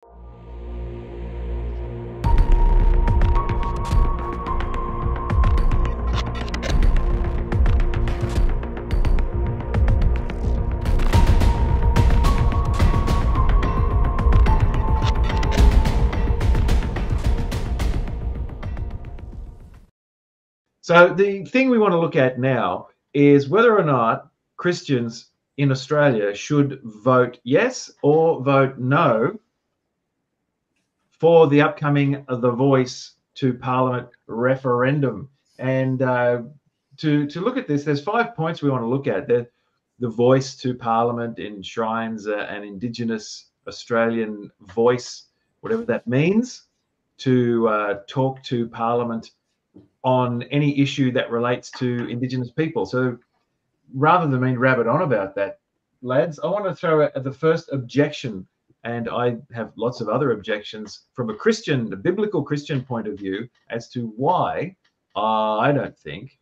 So the thing we want to look at now is whether or not Christians in Australia should vote yes or vote no for the upcoming The Voice to Parliament referendum. And to look at this, there's 5 points we want to look at. The Voice to Parliament enshrines an Indigenous Australian voice, whatever that means, to talk to Parliament on any issue that relates to Indigenous people. So rather than me rabbit on about that, lads, I want to throw out the first objection, and I have lots of other objections from a Christian, a biblical Christian point of view, as to why I don't think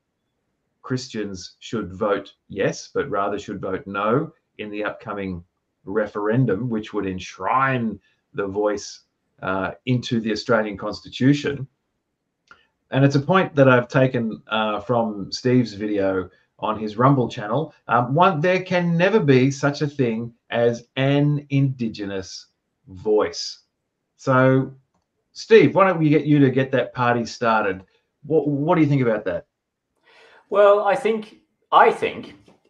Christians should vote yes, but rather should vote no in the upcoming referendum, which would enshrine the voice into the Australian Constitution. And it's a point that I've taken from Steve's video on his Rumble channel. There can never be such a thing as an Indigenous voice. So, Steve, why don't we get you to get that party started? What do you think about that? Well, I think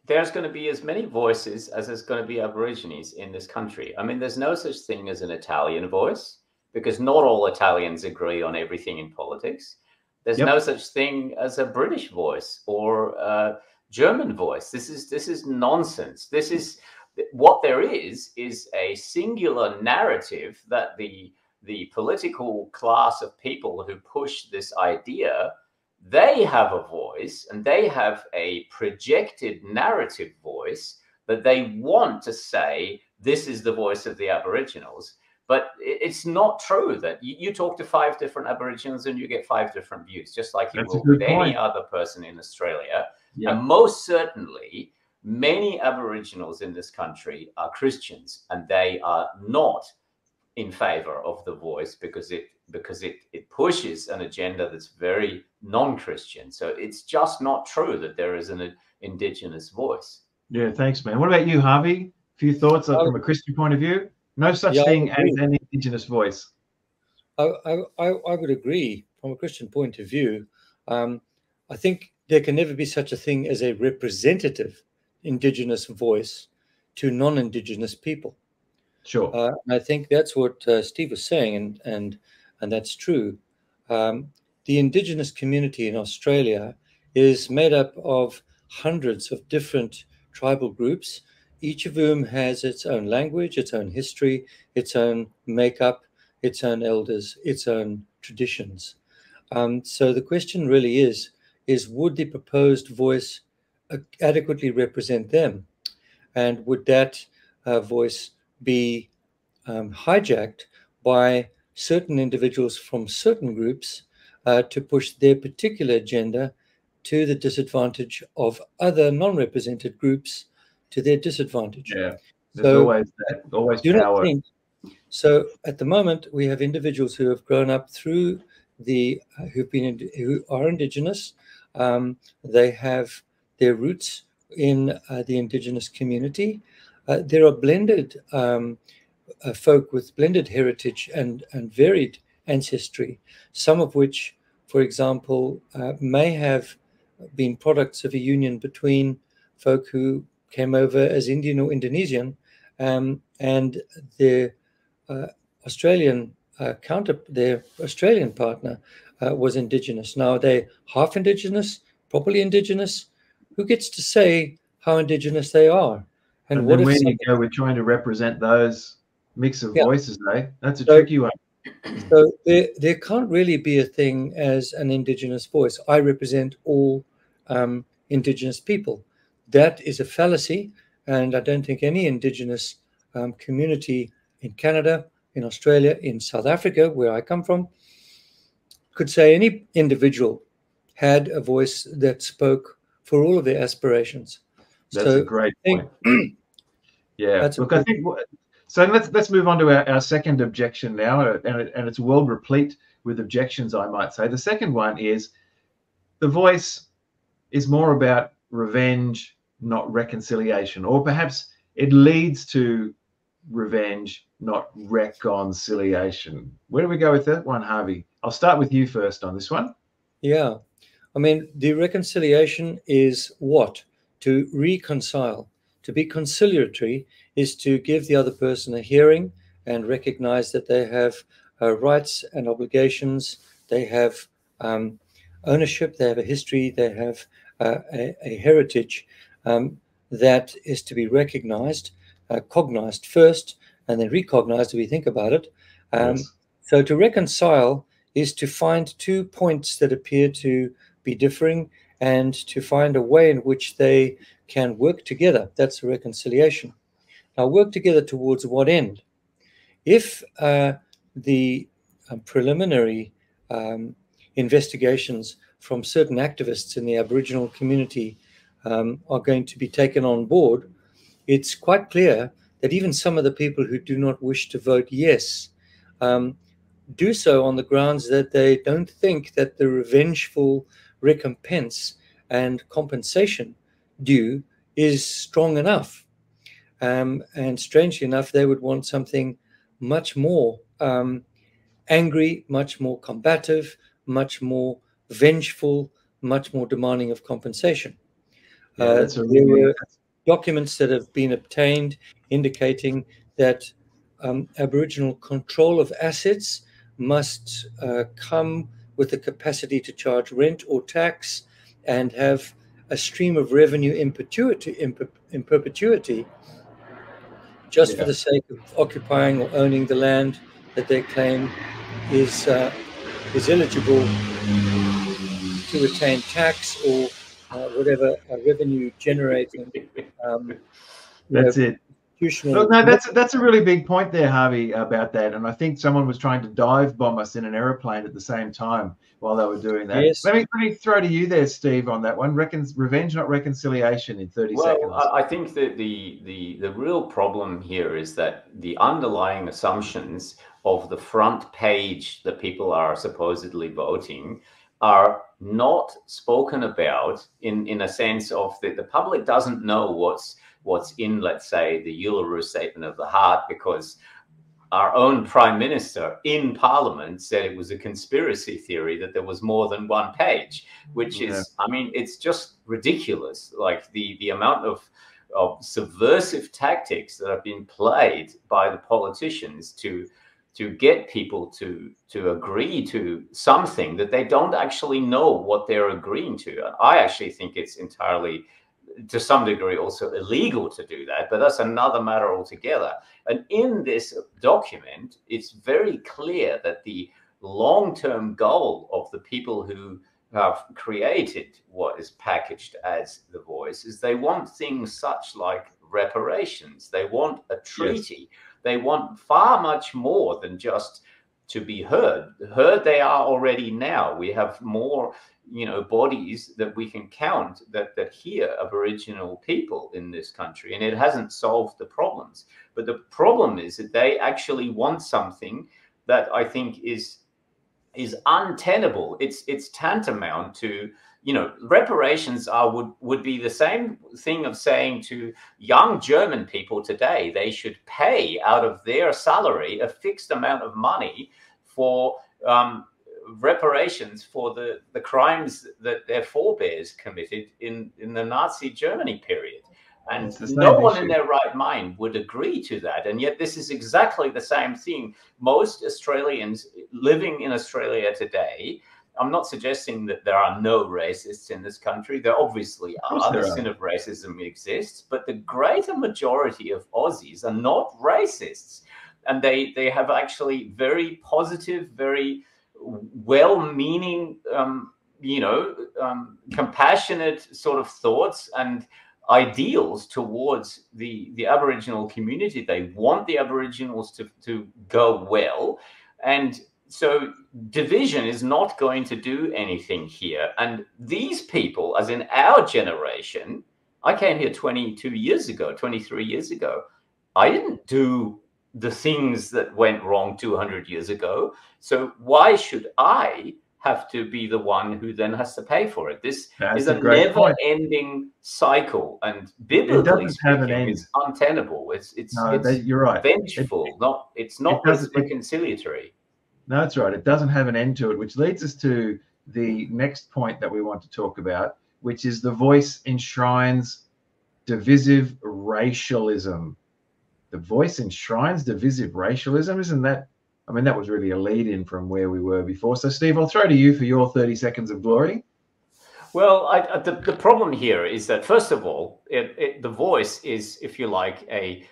there's going to be as many voices as there's going to be Aborigines in this country. I mean, there's no such thing as an Italian voice, because not all Italians agree on everything in politics. There's no such thing as a British voice or a German voice. This is nonsense. This is what there is a singular narrative that the political class of people who push this idea, they have a voice and they have a projected narrative voice that they want to say, this is the voice of the Aboriginals. But it's not true that you talk to 5 different Aboriginals and you get 5 different views, just like you will with any other person in Australia. Yeah. And most certainly, many Aboriginals in this country are Christians, and they are not in favor of the voice because it pushes an agenda that's very non-Christian. So it's just not true that there is an Indigenous voice. Yeah, thanks, man. What about you, Harvey? A few thoughts from a Christian point of view? No such thing as an Indigenous voice. I would agree from a Christian point of view. I think there can never be such a thing as a representative Indigenous voice to non-Indigenous people. Sure. And I think that's what Steve was saying, and that's true. The Indigenous community in Australia is made up of hundreds of different tribal groups, each of whom has its own language, its own history, its own makeup, its own elders, its own traditions. So the question really is would the proposed voice adequately represent them? And would that voice be hijacked by certain individuals from certain groups to push their particular agenda to the disadvantage of other non-represented groups to their disadvantage? Yeah, there's always power. So at the moment, we have individuals who have grown up through who are Indigenous. They have their roots in the Indigenous community. There are blended folk with blended heritage and varied ancestry, some of which, for example, may have been products of a union between folk who came over as Indian or Indonesian, and their Australian their Australian partner was Indigenous. Now are they half Indigenous, properly Indigenous? Who gets to say how Indigenous they are? And what where do you go with trying to represent those mix of voices, eh? That's a tricky one. So there can't really be a thing as an Indigenous voice. I represent all Indigenous people. That is a fallacy, and I don't think any Indigenous community in Canada, in Australia, in South Africa, where I come from, could say any individual had a voice that spoke for all of their aspirations. That's a great point. Yeah, look, I think So let's move on to our second objection now, and it's well replete with objections, I might say. The second one is the voice is more about revenge, not reconciliation, or perhaps it leads to revenge, not reconciliation. Where do we go with that one, Harvey? I'll start with you first on this one. Yeah, I mean, the reconciliation is what? To reconcile. To be conciliatory is to give the other person a hearing and recognize that they have rights and obligations. They have ownership, they have a history, they have a heritage that is to be recognized, cognized first, and then recognized if we think about it. Yes. So to reconcile is to find 2 points that appear to be differing and to find a way in which they can work together. That's a reconciliation. Now, work together towards what end? If the preliminary investigations from certain activists in the Aboriginal community are going to be taken on board, it's quite clear that even some of the people who do not wish to vote yes do so on the grounds that they don't think that the revengeful recompense and compensation due is strong enough. And strangely enough, they would want something much more angry, much more combative, much more vengeful, much more demanding of compensation. Yeah, that's a there really... were documents that have been obtained indicating that Aboriginal control of assets must come with the capacity to charge rent or tax and have a stream of revenue in perpetuity, just for the sake of occupying or owning the land that they claim is eligible to retain tax or whatever revenue generating. That's it. Look, no, that's a really big point there, Harvey, about that. And I think someone was trying to dive bomb us in an aeroplane at the same time while they were doing that. Yes. Let me throw to you there, Steve, on that one. Revenge, not reconciliation, in 30 seconds. Well, I think that the real problem here is that the underlying assumptions of the front page that people are supposedly voting are not spoken about in a sense of that the public doesn't know what's in, let's say, the Uluru Statement of the Heart, because our own Prime Minister in Parliament said it was a conspiracy theory that there was more than one page, which is, I mean, it's just ridiculous. Like the amount of subversive tactics that have been played by the politicians to get people to agree to something that they don't actually know what they're agreeing to. I actually think it's entirely, to some degree, also illegal to do that, but that's another matter altogether. And in this document, it's very clear that the long-term goal of the people who have created what is packaged as the Voice is they want things such like reparations. They want a treaty. Yes. They want far much more than just to be heard. Heard they are already now. We have more, bodies that we can count that hear Aboriginal people in this country, and it hasn't solved the problems. But the problem is that they actually want something that I think is untenable. It's tantamount to, reparations would be the same thing of saying to young German people today they should pay out of their salary a fixed amount of money for reparations for the crimes that their forebears committed in the Nazi Germany period. And no one in their right mind would agree to that. And yet this is exactly the same thing. Most Australians living in Australia today, I'm not suggesting that there are no racists in this country. There obviously are. The sin of racism exists. But the greater majority of Aussies are not racists. And they have actually very positive, very well-meaning, compassionate sort of thoughts and ideals towards the Aboriginal community. They want the Aboriginals to go well. And so division is not going to do anything here. And these people, as in our generation, I came here 22 years ago, 23 years ago. I didn't do the things that went wrong 200 years ago. So why should I have to be the one who then has to pay for it? This is a never-ending cycle, and biblically speaking, it's untenable. It's you're right. Vengeful, it's not reconciliatory. No, that's right. It doesn't have an end to it, which leads us to the next point that we want to talk about, which is the voice enshrines divisive racialism. The voice enshrines divisive racialism. Isn't that? I mean, that was really a lead-in from where we were before. So, Steve, I'll throw to you for your 30 seconds of glory. Well, the problem here is that, first of all, the voice is, if you like, a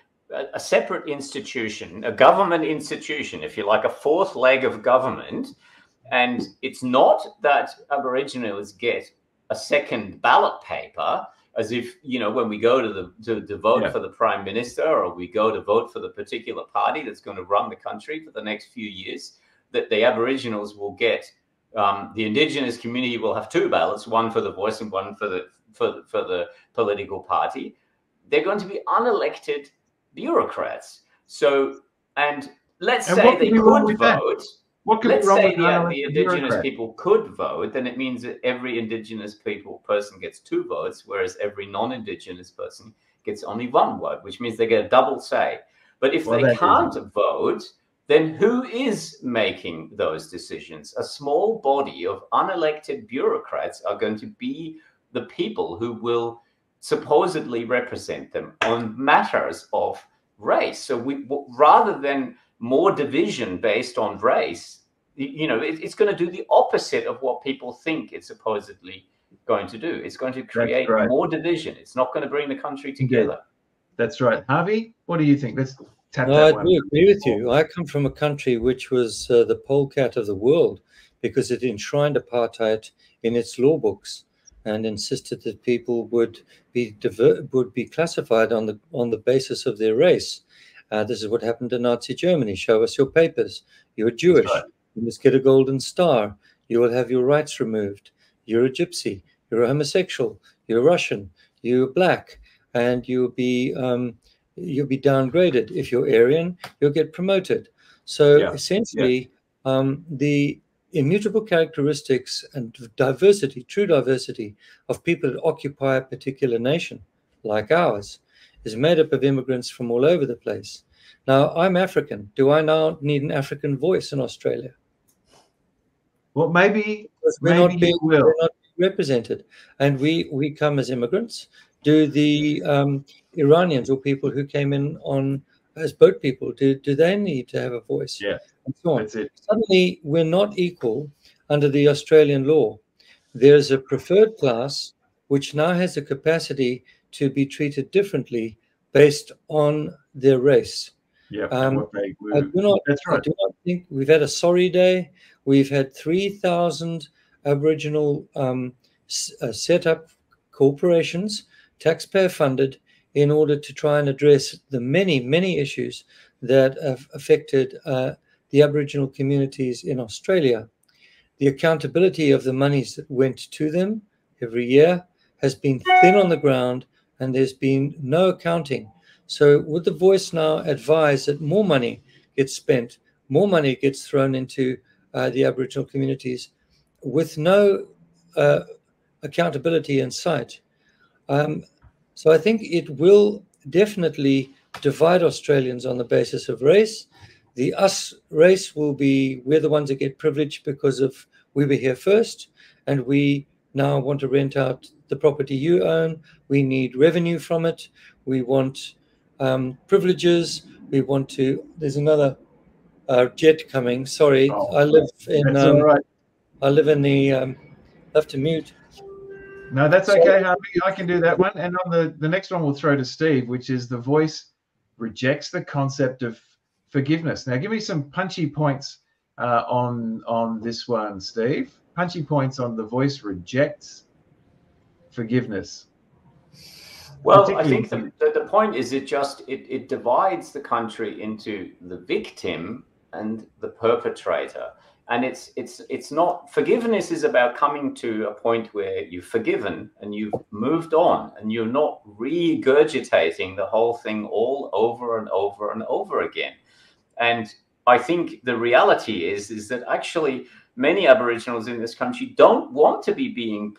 separate institution, a government institution, if you like, a fourth leg of government. And it's not that Aboriginals get a second ballot paper, as if, you know, when we go to vote for the Prime Minister, or we go to vote for the particular party that's going to run the country for the next few years, that the Aboriginals will get, the Indigenous community will have two ballots, one for the voice and one for the political party. They're going to be unelected bureaucrats. So, and let's say they could vote. Let's say the Indigenous people could vote, then it means that every Indigenous person gets two votes, whereas every non-Indigenous person gets only one vote, which means they get a double say. But if they can't vote, then who is making those decisions? A small body of unelected bureaucrats are going to be the people who will supposedly represent them on matters of race. So rather than more division based on race, you know, it's going to do the opposite of what people think it's supposedly going to do. It's going to create more division. It's not going to bring the country together. That's right. Harvey, what do you think? Let's tap that one. I do agree with you. I come from a country which was the polecat of the world because it enshrined apartheid in its law books and insisted that people would be classified on the basis of their race. This is what happened to Nazi Germany. Show us your papers. You're Jewish. You must get a golden star. You will have your rights removed. You're a gypsy. You're a homosexual. You're Russian. You're black, and you'll be downgraded. If you're Aryan, you'll get promoted. So essentially, the immutable characteristics and diversity, true diversity of people that occupy a particular nation, like ours, is made up of immigrants from all over the place. Now, I'm African. Do I now need an African voice in Australia? Well, maybe we're not being represented, and we come as immigrants. Do the Iranians or people who came in as boat people, do they need to have a voice? Yeah, and so on. That's it. Suddenly, we're not equal under the Australian law. There's a preferred class which now has the capacity to be treated differently based on their race. Yeah, I do not think we've had a sorry day. We've had 3,000 Aboriginal set up corporations, taxpayer funded, in order to try and address the many, many issues that have affected the Aboriginal communities in Australia. The accountability of the monies that went to them every year has been thin on the ground, and there's been no accounting. So would the voice now advise that more money gets spent, more money gets thrown into the Aboriginal communities with no accountability in sight? So I think it will definitely divide Australians on the basis of race. The us race will be, we're the ones that get privilege because of we were here first, and we now want to rent out the property you own. We need revenue from it. We want privileges. We want to, there's another jet coming. Sorry, I live in, I live in the, have to mute. No, that's okay, Harvey. I can do that one. And on the next one, we'll throw to Steve, which is the voice rejects the concept of forgiveness. Now, give me some punchy points on this one, Steve. Punchy points on the voice rejects forgiveness. Well, I think the point is it divides the country into the victim and the perpetrator. And it's not, forgiveness is about coming to a point where you've forgiven and you've moved on, and you're not regurgitating the whole thing all over and over and over again. And I think the reality is that actually many Aboriginals in this country don't want to be being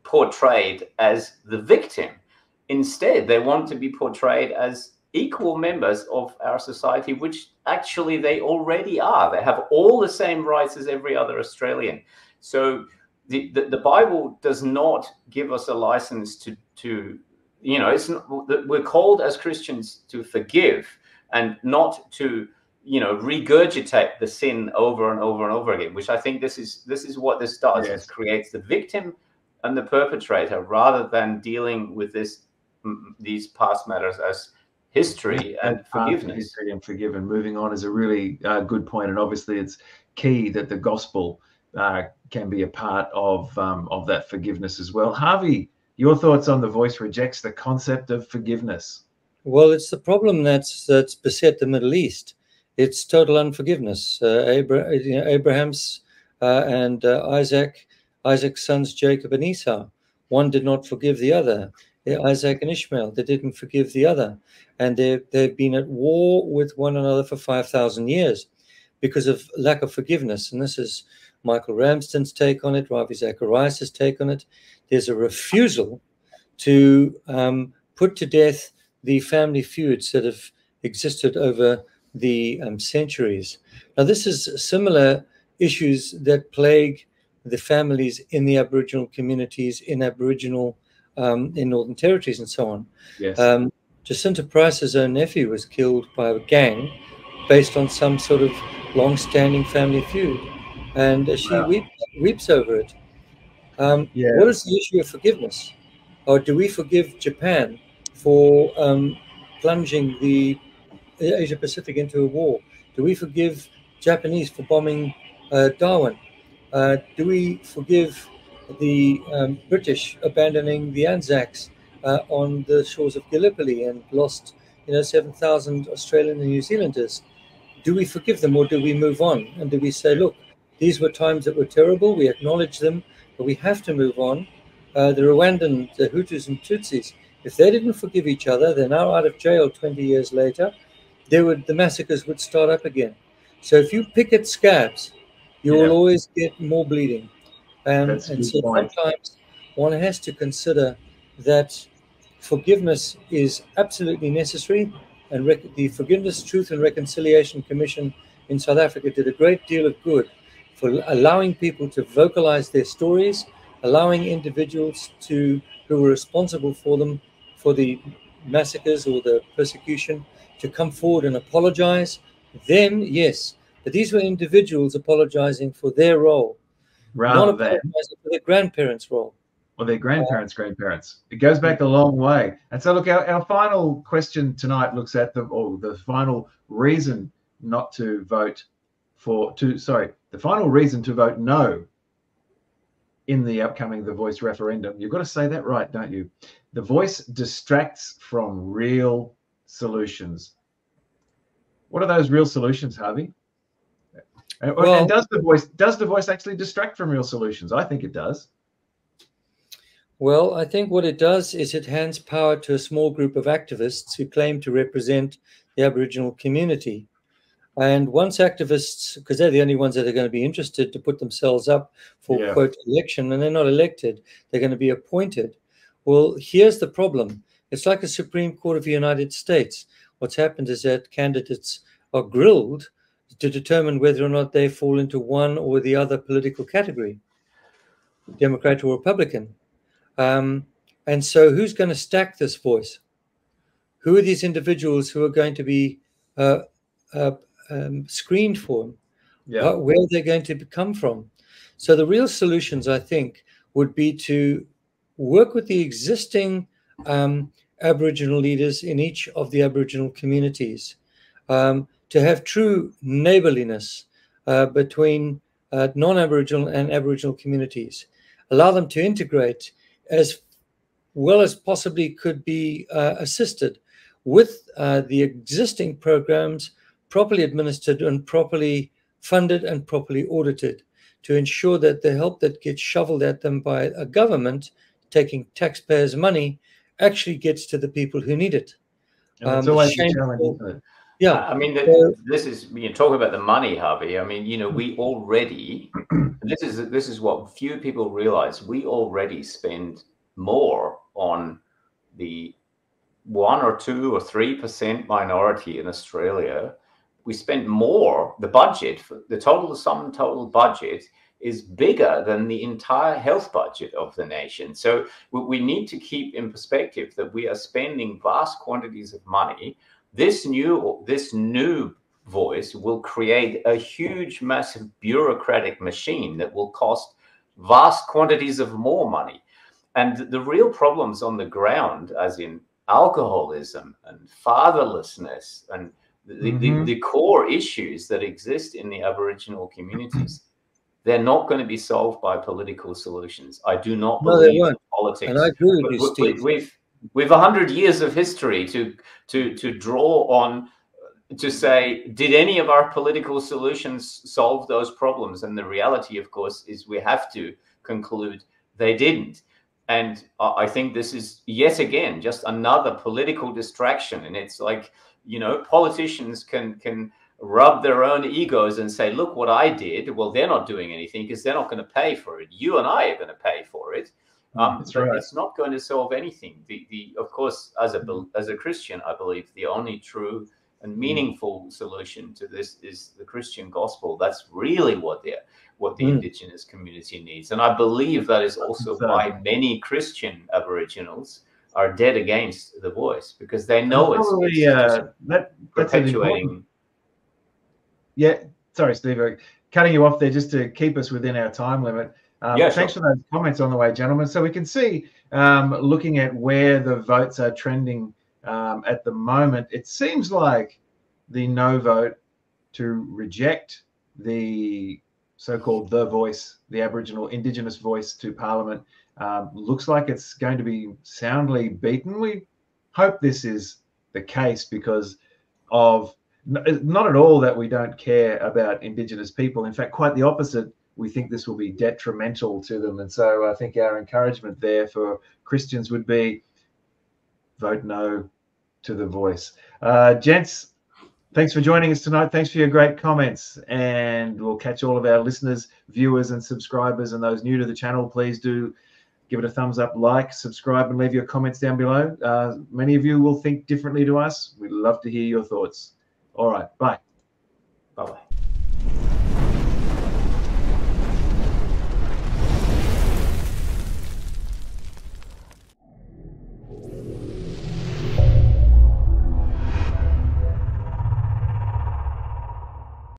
portrayed as the victim. Instead, they want to be portrayed as equal members of our society, which actually they already are. They have all the same rights as every other Australian. So the Bible does not give us a license to you know, it's not, we're called as Christians to forgive and not to, you know, regurgitate the sin over and over and over again, which I think this is what this does. Yes. It creates the victim and the perpetrator rather than dealing with these past matters as history and forgiveness. History and forgive and moving on is a really good point. And obviously it's key that the gospel can be a part of that forgiveness as well. Harvey, your thoughts on The Voice rejects the concept of forgiveness? Well, it's the problem that's beset the Middle East. It's total unforgiveness. Abraham's and Isaac's sons, Jacob and Esau. One did not forgive the other. Isaac and Ishmael, they didn't forgive the other. And they've been at war with one another for 5,000 years because of lack of forgiveness. And this is Michael Ramsden's take on it, Ravi Zacharias' take on it. There's a refusal to put to death the family feuds that have existed over the centuries. Now, this is similar issues that plague the families in the Aboriginal communities, in Aboriginal, in Northern Territories and so on. Yes. Jacinta Price's own nephew was killed by a gang based on some sort of long-standing family feud. And she weeps over it. What is the issue of forgiveness? Or do we forgive Japan for plunging the Asia Pacific into a war? Do we forgive Japanese for bombing Darwin? Do we forgive the British abandoning the Anzacs on the shores of Gallipoli and lost, 7,000 Australian and New Zealanders? Do we forgive them, or do we move on? And do we say, look, these were times that were terrible, we acknowledge them, but we have to move on? The Rwandan, the Hutus and Tutsis, if they didn't forgive each other, they're now out of jail 20 years later, the massacres would start up again. So if you pick at scabs, you will always get more bleeding. And so sometimes one has to consider that forgiveness is absolutely necessary. And the Forgiveness, Truth and Reconciliation Commission in South Africa did a great deal of good for allowing people to vocalize their stories, allowing individuals who were responsible for them, for the massacres or the persecution, to come forward and apologize. Then, yes, but these were individuals apologizing for their role, rather not than apologizing for their grandparents' role. Or their grandparents' grandparents. It goes back a long way. And so, look, our final question tonight looks at the final reason not to vote the final reason to vote no in the upcoming The Voice referendum. You've got to say that right, don't you? The Voice distracts from real solutions. What are those real solutions, Harvey? And does the voice actually distract from real solutions? I think it does. Well, I think what it does is it hands power to a small group of activists who claim to represent the Aboriginal community. And once activists, because they're the only ones that are going to be interested to put themselves up for, quote, election, and they're not elected, they're going to be appointed. Well, here's the problem. It's like the Supreme Court of the United States. What's happened is that candidates are grilled to determine whether or not they fall into one or the other political category, Democrat or Republican. And so who's going to stack this voice? Who are these individuals who are going to be screened for? Where are they going to come from? So the real solutions, I think, would be to work with the existing Aboriginal leaders in each of the Aboriginal communities, to have true neighborliness between non-Aboriginal and Aboriginal communities, allow them to integrate as well as possibly could be assisted with the existing programs, properly administered and properly funded and properly audited, to ensure that the help that gets shoveled at them by a government taking taxpayers' money actually gets to the people who need it. And it's always a challenge, isn't it? Yeah. I mean, this is, you talk about the money, Harvey. I mean, we already, this is what few people realize. We already spend more on the 1 or 2 or 3% minority in Australia. We spend more. The budget, the sum total budget is bigger than the entire health budget of the nation. So we need to keep in perspective that we are spending vast quantities of money. This new voice will create a huge, massive bureaucratic machine that will cost vast quantities of more money. And the real problems on the ground, as in alcoholism and fatherlessness and the core issues that exist in the Aboriginal communities, they're not going to be solved by political solutions. I do not believe in politics. And I agree with you, Steve. We've 100 years of history to draw on, to say, did any of our political solutions solve those problems? And the reality, of course, is we have to conclude they didn't. And I think this is yet again just another political distraction. And it's like, politicians can rub their own egos and say, look what I did. Well, they're not doing anything because they're not going to pay for it. You and I are going to pay for it. But it's not going to solve anything. Of course, as a Christian, I believe the only true and meaningful solution to this is the Christian gospel. That's really what the Indigenous community needs. And I believe that is also why many Christian Aboriginals are dead against the voice, because they know that's perpetuating. Yeah, sorry, Steve, cutting you off there just to keep us within our time limit. Thanks for those comments on the way, gentlemen. So we can see, looking at where the votes are trending at the moment, it seems like the no vote to reject the so-called voice, the Aboriginal Indigenous voice to Parliament, looks like it's going to be soundly beaten. We hope this is the case because of not at all that we don't care about Indigenous people. In fact, quite the opposite. We think this will be detrimental to them. And so I think our encouragement there for Christians would be vote no to the voice. Gents, thanks for joining us tonight. Thanks for your great comments. And we'll catch all of our listeners, viewers and subscribers, and those new to the channel. Please do give it a thumbs up, like, subscribe, and leave your comments down below. Many of you will think differently to us. We'd love to hear your thoughts. All right. Bye. Bye-bye.